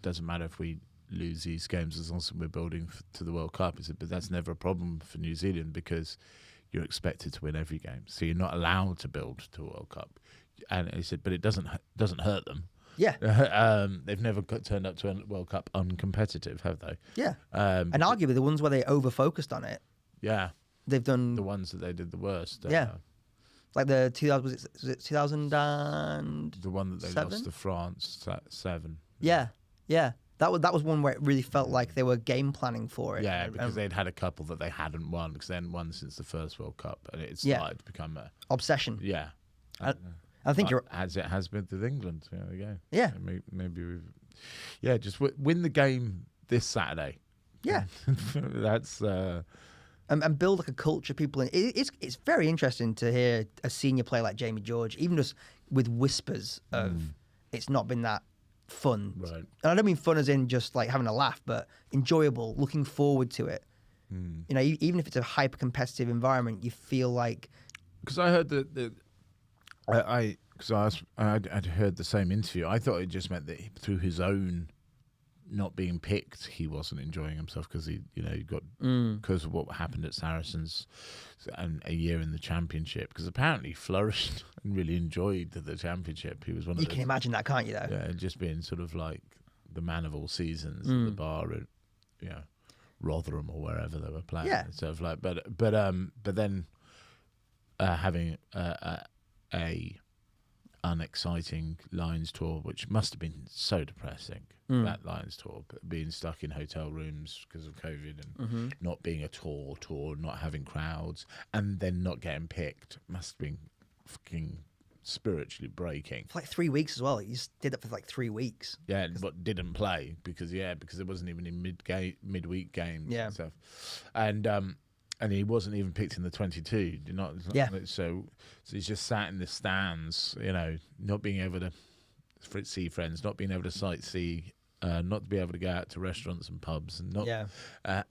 doesn't matter if we lose these games as long as we're building to the World Cup. He said, but that's never a problem for New Zealand because you're expected to win every game. So you're not allowed to build to a World Cup. And he said, but it doesn't hurt them. Yeah. They've never turned up to a World Cup uncompetitive, have they? Yeah. And arguably the ones where they over-focused on it. Yeah. They've done... The ones that they did the worst. Yeah. Like the 2000, was it 2000 and... The one that they lost to France, 7. Yeah. Yeah. That was one where it really felt like they were game planning for it. Yeah, because they'd had a couple that they hadn't won, because they hadn't won since the first World Cup, and it started to become a... obsession. Yeah. I think you're... As it has been with England. There we go. Yeah. Maybe we've... Yeah, just win the game this Saturday. Yeah. That's... And build like a culture. People, it's very interesting to hear a senior player like Jamie George, even just with whispers of it's not been that fun. Right. And I don't mean fun as in just like having a laugh, but enjoyable, looking forward to it. You know, even if it's a hyper competitive environment, you feel like... Because I heard I'd heard the same interview. I thought it just meant that through his own not being picked, he wasn't enjoying himself because he got because of what happened at Saracens and a year in the Championship. Because apparently he flourished and really enjoyed the Championship. He was one of you can imagine that, can't you? Though, yeah, just being sort of like the man of all seasons at the bar at Rotherham or wherever they were playing. Yeah, sort of like, but then having a unexciting Lions tour, which must have been so depressing. That Lions tour, being stuck in hotel rooms because of COVID and not being a tour, not having crowds, and then not getting picked must have been fucking spiritually breaking. For like 3 weeks as well. He just did that for like 3 weeks. Yeah, but didn't play because it wasn't even in midweek games. Yeah, and stuff, and he wasn't even picked in the 22. So he's just sat in the stands, not being able to see friends, not being able to sightsee, not to be able to go out to restaurants and pubs, and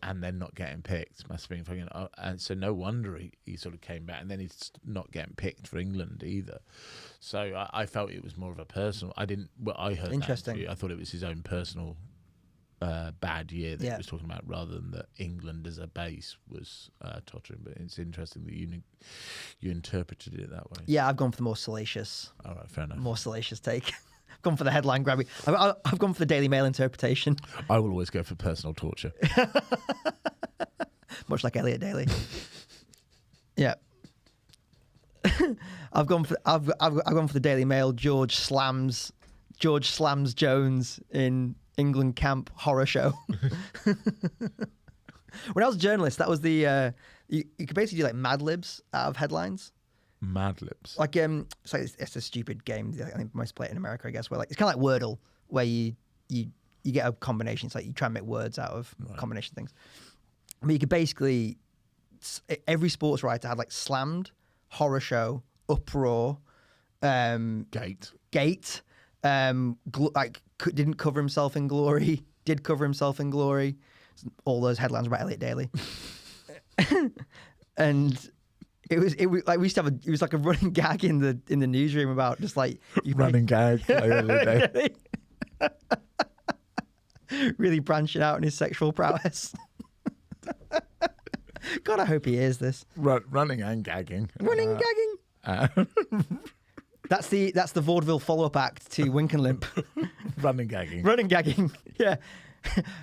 and then not getting picked. Must have been fucking. And so no wonder he sort of came back, and then he's not getting picked for England either. So I felt it was more of a personal. I heard interesting. That I thought it was his own personal bad year that he was talking about, rather than that England as a base was tottering. But it's interesting that you interpreted it that way. Yeah, I've gone for the more salacious. All right, fair enough. More salacious take. I've gone for the headline grabbing. I've gone for the Daily Mail interpretation. I will always go for personal torture. Much like Elliot Daly. Yeah. I've gone for the Daily Mail. George slams Jones in England camp horror show. When I was a journalist, that was the you could basically do like Mad Libs out of headlines. Mad Libs. Like it's a stupid game. I think most play it in America, I guess. Where like it's kind of like Wordle, where you get a combination. It's like you try and make words out of combination things. I mean, you could basically every sports writer had like slammed, horror show, uproar, gate, didn't cover himself in glory, did cover himself in glory. All those headlines about Elliot Daly, and it was like we used to have it was like a running gag in the newsroom about just like running gag. Really branching out in his sexual prowess. God, I hope he hears this. Running and gagging. Running gagging. That's the vaudeville follow-up act to Wink and Limp. Running gagging. Running gagging. Yeah.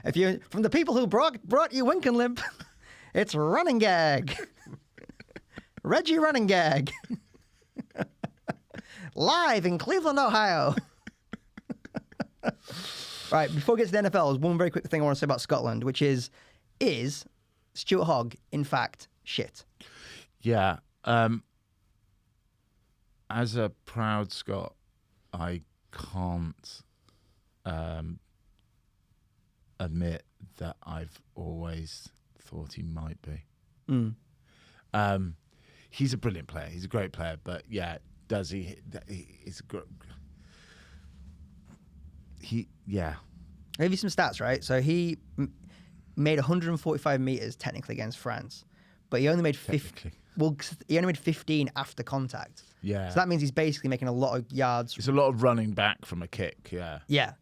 If you from the people who brought you Wink and Limp, it's running gag. Reggie Running Gag. Live in Cleveland, Ohio. Right, before we get to the NFL, there's one very quick thing I want to say about Scotland, which is Stuart Hogg, in fact, shit? Yeah. As a proud Scot, I can't admit that I've always thought he might be. He's a brilliant player. He's a great player, but yeah, does he? He's a good. Yeah. I'll give you some stats, right? So he made 145 meters technically against France, but he only made 50. Well, he only made 15 after contact. Yeah. So that means he's basically making a lot of yards. It's a lot of running back from a kick. Yeah. Yeah.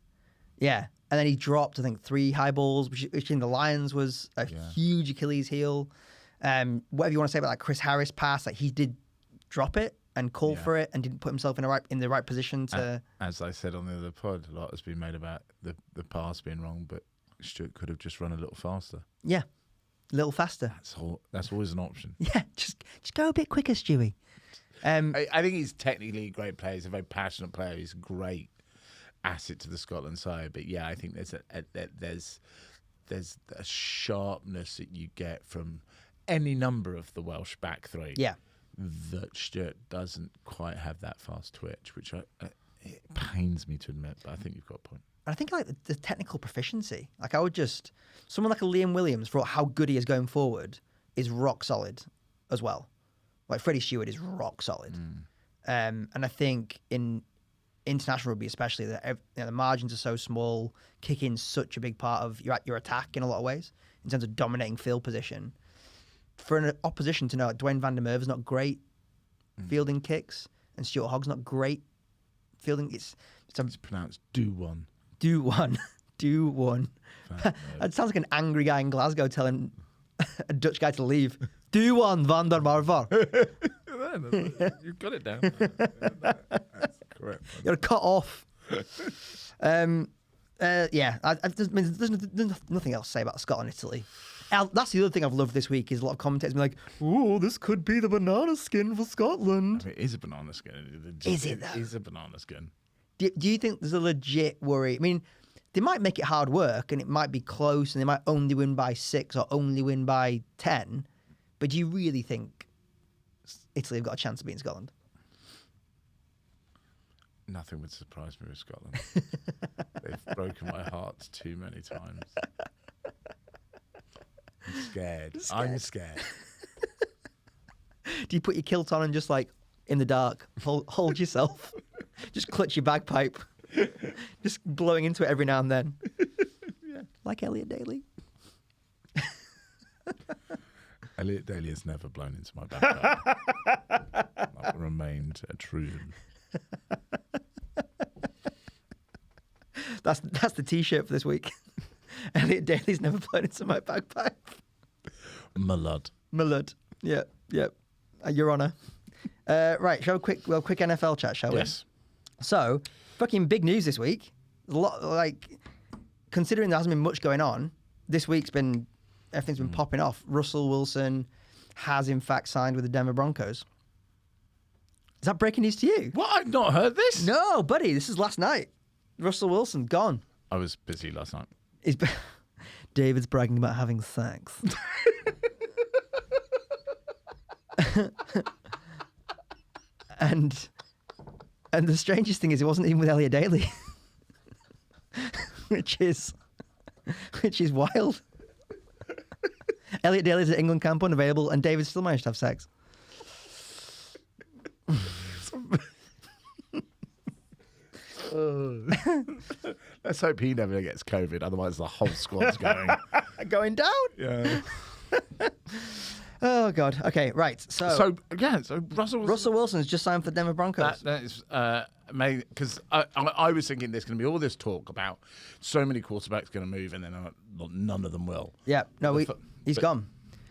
Yeah. And then he dropped, I think, 3 high balls, which in the Lions was a huge Achilles heel. Whatever you want to say about that Chris Harris pass, like he did drop it and call for it and didn't put himself in the right position to. As I said on the other pod, a lot has been made about the pass being wrong, but Stuart could have just run a little faster. Yeah, a little faster. That's always an option. Yeah, just go a bit quicker, Stewie. I think he's technically a great player. He's a very passionate player. He's a great asset to the Scotland side. But yeah, I think there's a sharpness that you get from any number of the Welsh back three. Yeah. That Stuart doesn't quite have that fast twitch, which it pains me to admit, but I think you've got a point. I think like the technical proficiency, like someone like a Liam Williams, for how good he is going forward, is rock solid as well. Like Freddie Stewart is rock solid. And I think in international rugby especially, the margins are so small, kicking's such a big part of your attack in a lot of ways, in terms of dominating field position. For an opposition to know like Dwayne van der Merwe's not great fielding kicks, and Stuart Hogg's not great fielding. It's pronounced do one. Do one. Do one. That sounds like an angry guy in Glasgow telling a Dutch guy to leave. Do one, Van der Merwe. You've got it down. That's correct. You're cut off. Yeah, there's nothing else to say about Scotland, Italy. That's the other thing I've loved this week is a lot of commentators being like, "Oh, this could be the banana skin for Scotland." I mean, it is a banana skin. Is it though? It is a banana skin. Do you think there's a legit worry? I mean, they might make it hard work and it might be close and they might only win by 6 or only win by 10. But do you really think Italy have got a chance of beating Scotland? Nothing would surprise me with Scotland. They've broken my heart too many times. I'm scared. Do you put your kilt on and just like in the dark hold yourself? Just clutch your bagpipe. Just blowing into it every now and then. Yeah. Like Elliot Daly. Elliot Daly has never blown into my bagpipe. I've remained a Trojan. That's the T-shirt for this week. Elliot Daly's never blown into my bagpipe. My lud. Yep. Your Honour. Right, shall we quick NFL chat, shall we? Yes. So, fucking big news this week. A lot, like, considering there hasn't been much going on, this week's been, everything's been popping off. Russell Wilson has in fact signed with the Denver Broncos. Is that breaking news to you? What? I've not heard this. No, buddy, this is last night. Russell Wilson, gone. I was busy last night. David's bragging about having sex. and the strangest thing is it wasn't even with Elliot Daly. which is wild. Elliot Daly's at England camp unavailable and David still managed to have sex. Let's hope he never gets COVID, otherwise the whole squad's going. Going down? Yeah. Oh, God. Okay, right. So Russell Wilson's just signed for the Denver Broncos. That is amazing, because I was thinking there's going to be all this talk about so many quarterbacks going to move and then none of them will. Yeah, no, he's gone.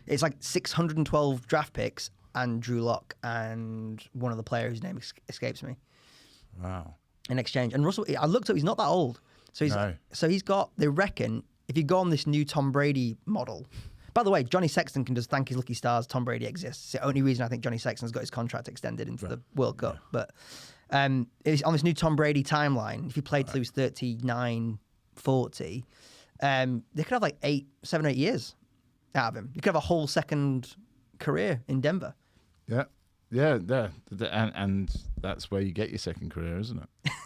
It's like 612 draft picks and Drew Lock and one of the players whose name escapes me. Wow. In exchange. And Russell, I looked up, he's not that old. So he's got, they reckon, if you go on this new Tom Brady model. By the way, Johnny Sexton can just thank his lucky stars Tom Brady exists. It's the only reason I think Johnny Sexton's got his contract extended into the World Cup. But it's on this new Tom Brady timeline, if he played till he was 39, 40, they could have like 7 or 8 years out of him. You could have a whole second career in Denver. Yeah. Yeah, and that's where you get your second career, isn't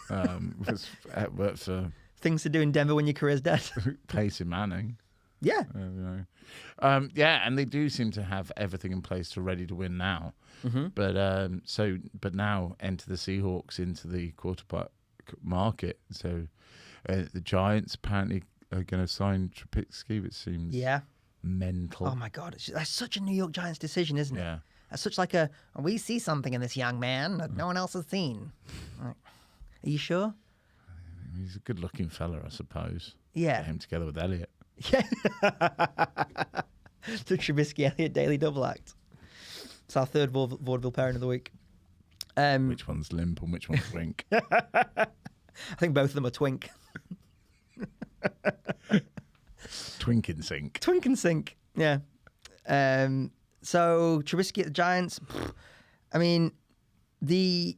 it? Work for Things to do in Denver when your career's dead. Pacey Manning. Yeah. Yeah, and they do seem to have everything in place to ready to win now. Mm-hmm. But now enter the Seahawks into the quarterback market. So the Giants apparently are going to sign Trubisky, which seems mental. Oh my God, that's such a New York Giants decision, isn't it? Yeah. That's such like we see something in this young man that no one else has seen. Like, are you sure? He's a good-looking fella, I suppose. Yeah. Get him together with Elliot. Yeah. The Trubisky Elliott Daily double act. It's our third vaudeville pairing of the week. Which one's Limp and which one's Wink? I think both of them are twink. Twink and Sync. Twink and sync. Yeah. So Trubisky at the Giants. I mean, the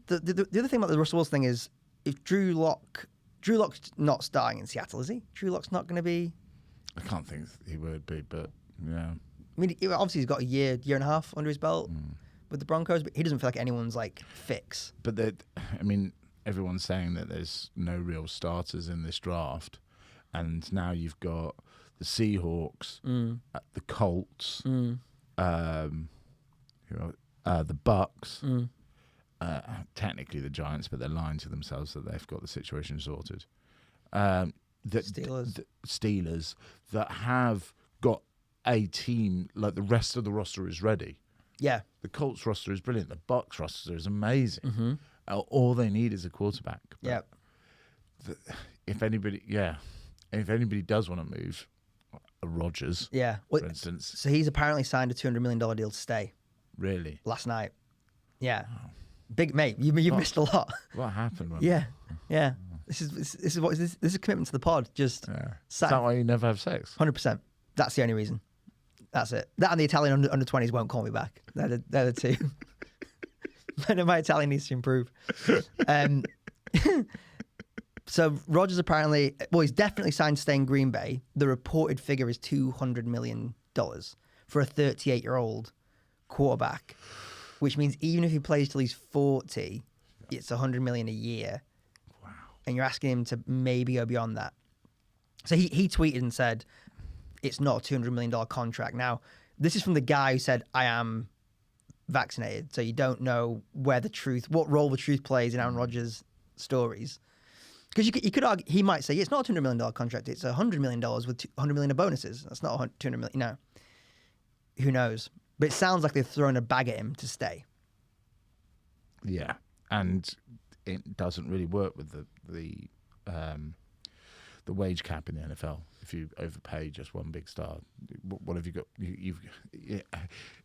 other thing about the Russell Wilson thing is if Drew Lock's not starting in Seattle, is he? Drew Lock's not going to be. I can't think he would be, but yeah. I mean, obviously he's got a year and a half under his belt with the Broncos, but he doesn't feel like anyone's like fix. But I mean, everyone's saying that there's no real starters in this draft, and now you've got the Seahawks, the Colts, the Bucks, technically the Giants, but they're lying to themselves that they've got the situation sorted. Steelers that have got a team like the rest of the roster is ready. Yeah, the Colts roster is brilliant. The Bucks roster is amazing. All they need is a quarterback. Yeah. If anybody does want to move, a Rodgers, for instance. So he's apparently signed a $200 million deal to stay. Really? Last night. Yeah. Wow. Big mate, you've missed a lot. What happened? Yeah. This is a commitment to the pod. Just is that why you never have sex? 100%. That's the only reason. That's it. That and the Italian under 20s won't call me back. They're the two. My Italian needs to improve. So Rodgers apparently, he's definitely signed to stay in Green Bay. The reported figure is $200 million for a 38-year-old quarterback, which means even if he plays till he's 40, it's $100 million a year. Wow. And you're asking him to maybe go beyond that. So he tweeted and said, it's not a $200 million contract. Now, this is from the guy who said, I am vaccinated. So you don't know what role the truth plays in Aaron Rodgers' stories. Because you could argue, he might say, it's not a $200 million contract. It's $100 million with $100 million of bonuses. That's not $200 million. No. Who knows? But it sounds like they've thrown a bag at him to stay. Yeah. And it doesn't really work with the wage cap in the NFL. If you overpay just one big star, what have you got?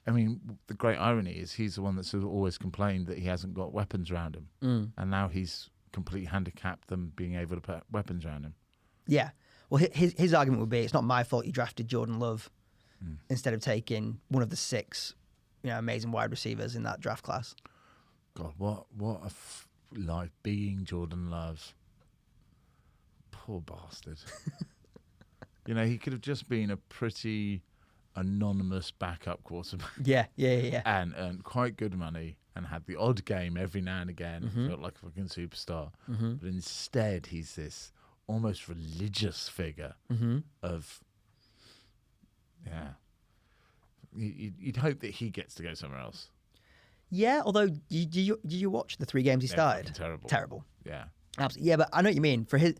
I mean, the great irony is he's the one that's always complained that he hasn't got weapons around him, and now he's completely handicapped them being able to put weapons around him. Yeah. Well, his argument would be, it's not my fault you drafted Jordan Love instead of taking one of the 6, amazing wide receivers in that draft class. God, what a life being Jordan Love. Poor bastard. He could have just been a pretty anonymous backup quarterback. Yeah. And earned quite good money and had the odd game every now and again. Felt like a fucking superstar. But instead, he's this almost religious figure of, You'd hope that he gets to go somewhere else. Yeah, although, did you watch the 3 games he started? Terrible. Yeah. Absolutely. Yeah, but I know what you mean. For his,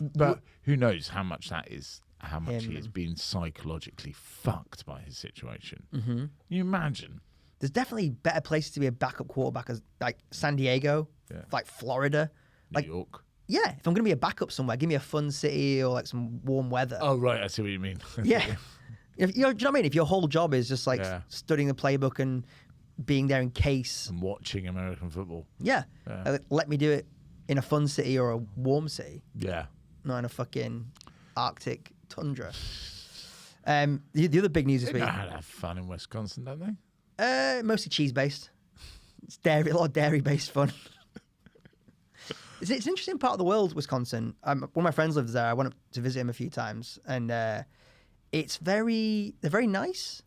but who knows how much that is, how much he has been psychologically fucked by his situation. Can you imagine? There's definitely better places to be a backup quarterback, like San Diego, like Florida. New York. Yeah, if I'm going to be a backup somewhere, give me a fun city or like some warm weather. Oh, right, I see what you mean. Yeah. Do you know what I mean? If your whole job is just like studying the playbook and being there in case. And watching American football. Yeah. Let me do it in a fun city or a warm city. Yeah. Not in a fucking Arctic tundra. The other big news this week. They know how to have fun in Wisconsin, don't they? Mostly cheese-based. It's a lot of dairy-based fun. It's an interesting part of the world, Wisconsin. One of my friends lives there. I went up to visit him a few times. And they're very nice.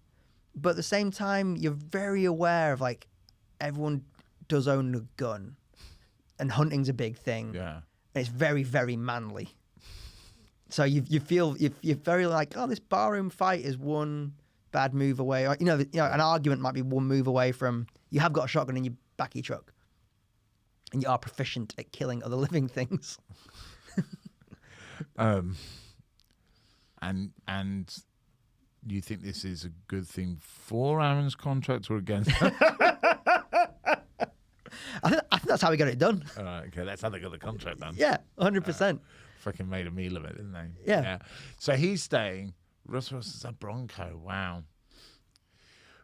But at the same time, you're very aware of like everyone does own a gun, and hunting's a big thing. Yeah. And it's very, very manly. So you feel you're very like, oh, this barroom fight is one bad move away. Or, an argument might be one move away from you have got a shotgun in your back of your truck, and you are proficient at killing other living things. And you think this is a good thing for Aaron's contract or against? I think that's how we got it done. All right, okay, that's how they got the contract done. Yeah, 100%. Fucking made a meal of it, didn't they? Yeah. So he's staying. Russ is a Bronco. Wow.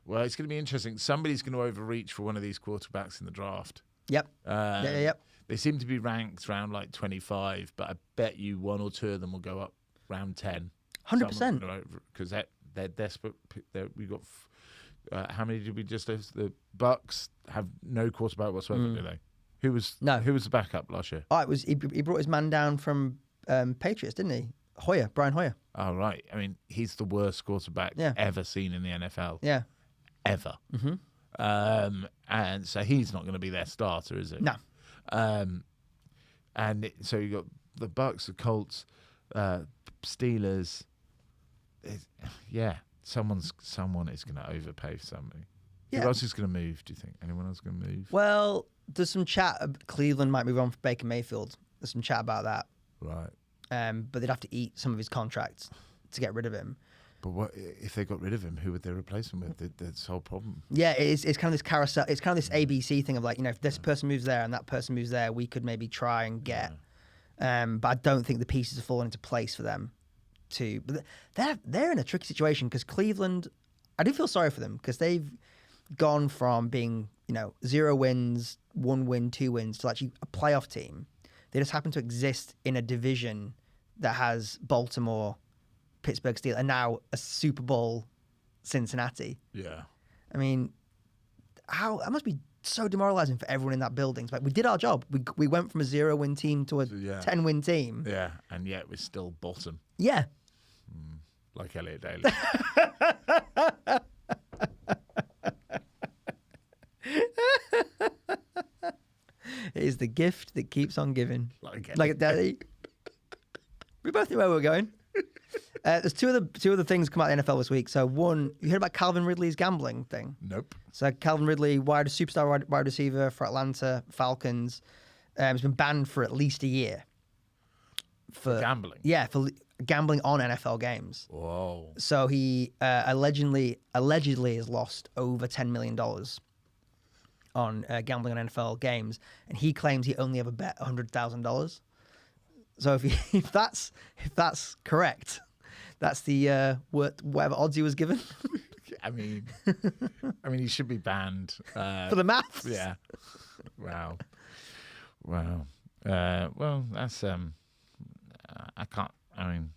Well, it's going to be interesting. Somebody's going to overreach for one of these quarterbacks in the draft. Yep. Yep. They seem to be ranked around like 25, but I bet you one or two of them will go up round 10. 100%. Because they're desperate. We got how many did we just list? The Bucks have no quarterback whatsoever, do they? Who was the backup last year? Oh, it was he brought his man down from Patriots, didn't he? Brian Hoyer. Oh, right. I mean, he's the worst quarterback ever seen in the NFL. Yeah. Ever. Mm-hmm. And so he's not going to be their starter, is it? No. So you got the Bucks, the Colts, Steelers. Someone is going to overpay for somebody. Yeah. Who else is going to move? Do you think anyone else going to move? Well, there's some chat. Cleveland might move on for Baker Mayfield. There's some chat about that. Right. But they'd have to eat some of his contracts to get rid of him. But what if they got rid of him? Who would they replace him with? That's the whole problem. Yeah, it's kind of this carousel. It's kind of this ABC thing of like, if this person moves there and that person moves there, we could maybe try and get. But I don't think the pieces have fallen into place for them. But they're in a tricky situation because Cleveland, I do feel sorry for them because they've gone from being 0 wins, 1 win, 2 wins to actually a playoff team. They just happen to exist in a division that has Baltimore, Pittsburgh Steelers, and now a Super Bowl Cincinnati. Yeah. I mean, that must be so demoralizing for everyone in that building. It's like, we did our job. We went from a 0-win team to a 10-win team. Yeah, and yet we're still bottom. Yeah. Like Elliot Daly. It is the gift that keeps on giving. Like Daddy. We both knew where we were going. There's two other things come out of the NFL this week. So one, you heard about Calvin Ridley's gambling thing? Nope. So Calvin Ridley, superstar wide receiver for Atlanta Falcons, has been banned for at least a year. For gambling? Yeah, for gambling on NFL games. Whoa. So he allegedly has lost over $10 million on gambling on NFL games, and he claims he only ever bet $100,000. So if that's correct, that's the whatever odds he was given. I mean, he should be banned for the maths. Yeah. Wow. Well, that's I can't. I mean,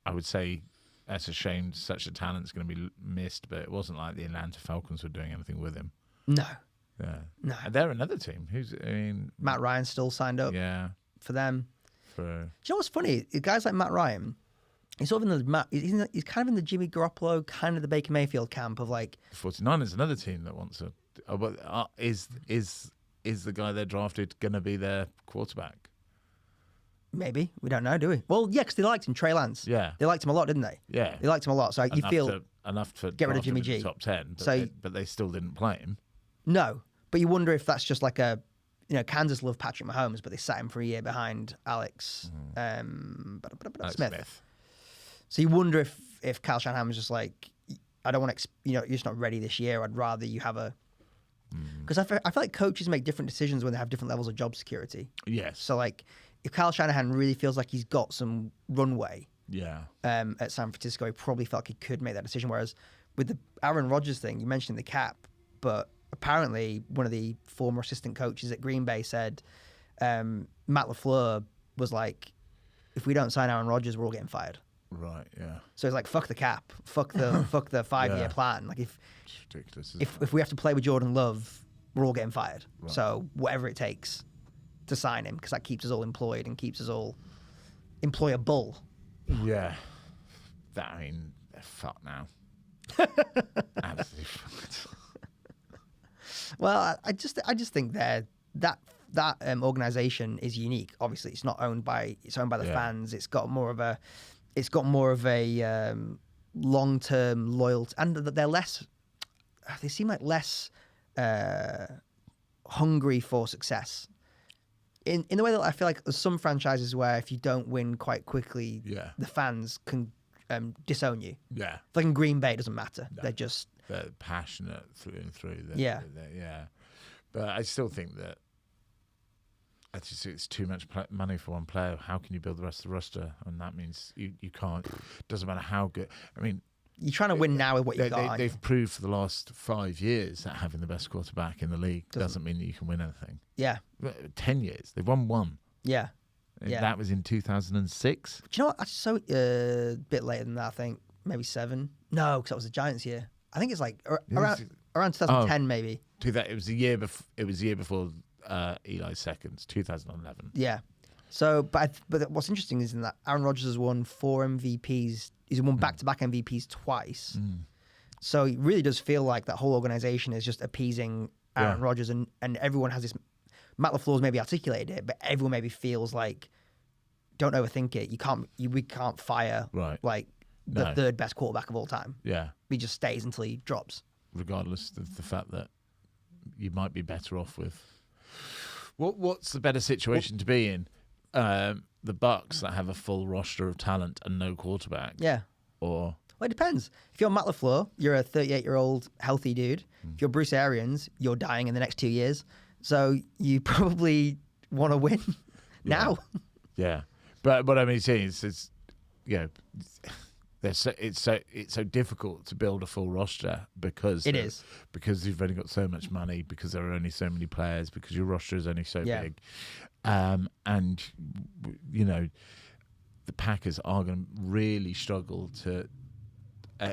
I would say that's a shame. Such a talent's going to be missed, but it wasn't like the Atlanta Falcons were doing anything with him. No. Yeah. No. And they're another team. Matt Ryan's still signed up. Yeah. For them. Do you know what's funny? Guys like Matt Ryan, he's sort of he's kind of in the Jimmy Garoppolo, kind of the Baker Mayfield camp of like. The 49ers, another team that wants to. Is the guy they drafted going to be their quarterback? Maybe. We don't know, do we? Well, yeah, because they liked him, Trey Lance. Yeah. They liked him a lot, didn't they? Yeah. They liked him a lot. So you feel enough to get rid of Jimmy him in G. the top 10, but they still didn't play him. No, but you wonder if that's just like Kansas loved Patrick Mahomes, but they sat him for a year behind Alex Smith. So you wonder if Kyle Shanahan was just like, I don't want to, you're just not ready this year. I'd rather you have a. Because I feel like coaches make different decisions when they have different levels of job security. Yes. So like, if Kyle Shanahan really feels like he's got some runway, at San Francisco, he probably felt like he could make that decision. Whereas with the Aaron Rodgers thing, you mentioned the cap, but apparently one of the former assistant coaches at Green Bay said Matt LaFleur was like, if we don't sign Aaron Rodgers, we're all getting fired. Right. Yeah. So it's like, fuck the cap, fuck the 5-year plan. Like it's ridiculous. If we have to play with Jordan Love, we're all getting fired. Right. So whatever it takes to sign him, because that keeps us all employed and keeps us all employable. Yeah. They're fucked now. Absolutely fucked. Well, I just think that organization is unique. Obviously, it's owned by the fans. It's got more of a long-term loyalty, and they're less. They seem like less hungry for success. In the way that I feel like there's some franchises where if you don't win quite quickly, the fans can disown you. Yeah. Like in Green Bay, it doesn't matter. No. They're passionate through and through. Yeah. But I still think that it's too much money for one player. How can you build the rest of the roster? And that means you can't. Doesn't matter how good. I mean, you're trying to win now with what you got. They've proved for the last 5 years that having the best quarterback in the league doesn't mean that you can win anything. Yeah. 10 years. They've won one. Yeah. That was in 2006. Do you know what? So a bit later than that, I think. Maybe 7. No, because that was the Giants year. I think it's like around 2010, maybe. It was the year before. It was the year before Eli's seconds, 2011. Yeah. So, but what's interesting is in that Aaron Rodgers has won 4 MVPs. He's won back-to-back MVPs twice. So it really does feel like that whole organization is just appeasing Aaron Rodgers, and everyone has this. Matt LaFleur's maybe articulated it, but everyone maybe feels like, don't overthink it. We can't fire like the third best quarterback of all time. Yeah, he just stays until he drops, regardless of the fact that you might be better off with. What's the better situation to be in? The Bucks that have a full roster of talent and no quarterback. Yeah. Or well, it depends. If you're Matt LaFleur, you're a 38-year-old healthy dude. If you're Bruce Arians, you're dying in the next 2 years. So you probably want to win now. Yeah. But I mean, it's so difficult to build a full roster because you've only got so much money, because there are only so many players, because your roster is only so big, and you know the Packers are going to really struggle to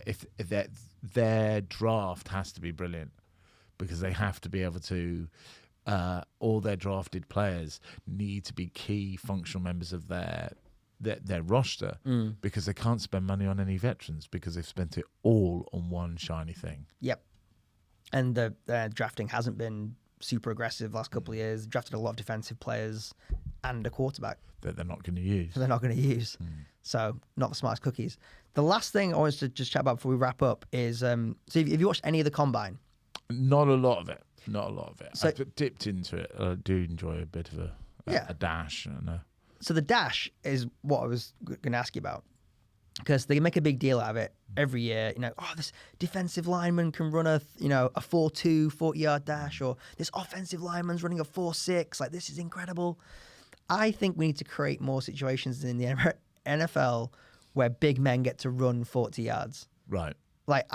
if their draft has to be brilliant, because they have to be able to. All their drafted players need to be key functional members of their roster, because they can't spend money on any veterans, because they've spent it all on one shiny thing. Yep. And the drafting hasn't been super aggressive the last couple of years. Drafted a lot of defensive players and a quarterback that they're not going to use. So not the smartest cookies. The last thing I wanted to just chat about before we wrap up is, so have you watched any of the Combine? Not a lot of it. So, I've dipped into it. I do enjoy a bit of a dash. So the dash is what I was going to ask you about, because they make a big deal out of it every year. You know, this defensive lineman can run a 4.2 40-yard dash, or this offensive lineman's running a 4.6. Like, this is incredible. I think we need to create more situations in the NFL where big men get to run 40 yards. Right. Like,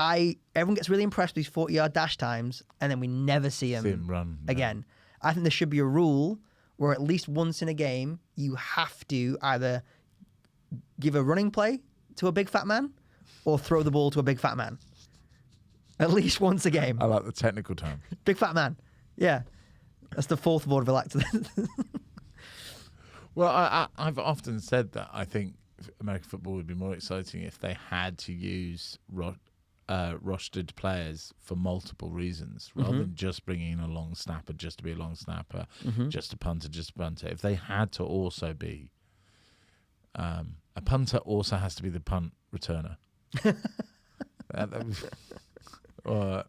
everyone gets really impressed with these 40-yard dash times, and then we never see him run again. I think there should be a rule where at least once in a game, you have to either give a running play to a big fat man or throw the ball to a big fat man. At least once a game. I like the technical term. Big fat man. Yeah. That's the fourth word of it. Well, I've often said that I think American football would be more exciting if they had to use rostered players for multiple reasons, rather than just bringing in a long snapper just to be a long snapper, just a punter. If they had to also be a punter, also has to be the punt returner.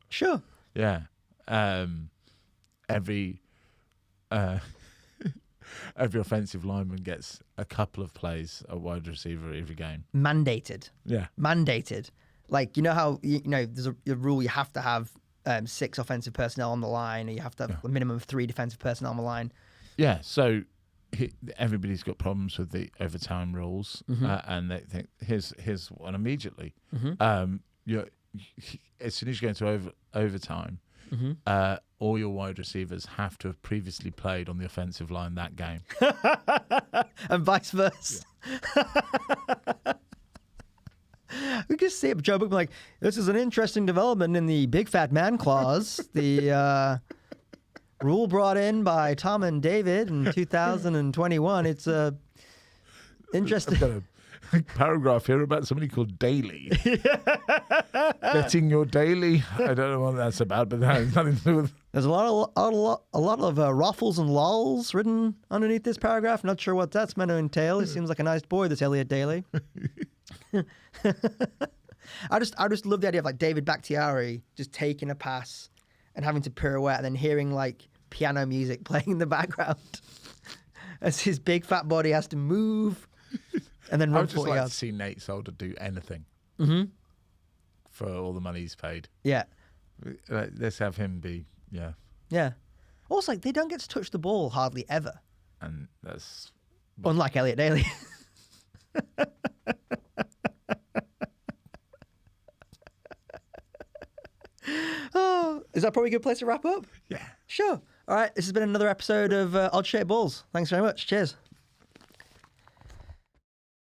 Sure. Yeah. Every offensive lineman gets a couple of plays at wide receiver every game. Mandated. Yeah. Mandated. Like, you know how, there's a rule you have to have 6 offensive personnel on the line, or you have to have a minimum of 3 defensive personnel on the line. Yeah, so everybody's got problems with the overtime rules, and they think, here's one immediately. As soon as you go into overtime, all your wide receivers have to have previously played on the offensive line that game. And vice versa. Yeah. We can see it, Joe Bookman, like, this is an interesting development in the big fat man clause. The rule brought in by Tom and David in 2021. It's interesting. paragraph here about somebody called Daly. Getting your daily. I don't know what that's about, but that has nothing to do with. There's a lot of ruffles and lols written underneath this paragraph. Not sure what that's meant to entail. He seems like a nice boy, this Elliot Daly. I just love the idea of like David Bakhtiari just taking a pass and having to pirouette and then hearing like piano music playing in the background as his big fat body has to move and then I run would just 40 like yards. to see Nate Solder do anything for all the money he's paid. Yeah. Let's have him be, Yeah. Also, like, they don't get to touch the ball hardly ever. and that's Unlike Elliot Daly. Oh, is that probably a good place to wrap up? yeah. Sure. All right. This has been another episode of Odd Shaped Balls. Thanks very much. Cheers.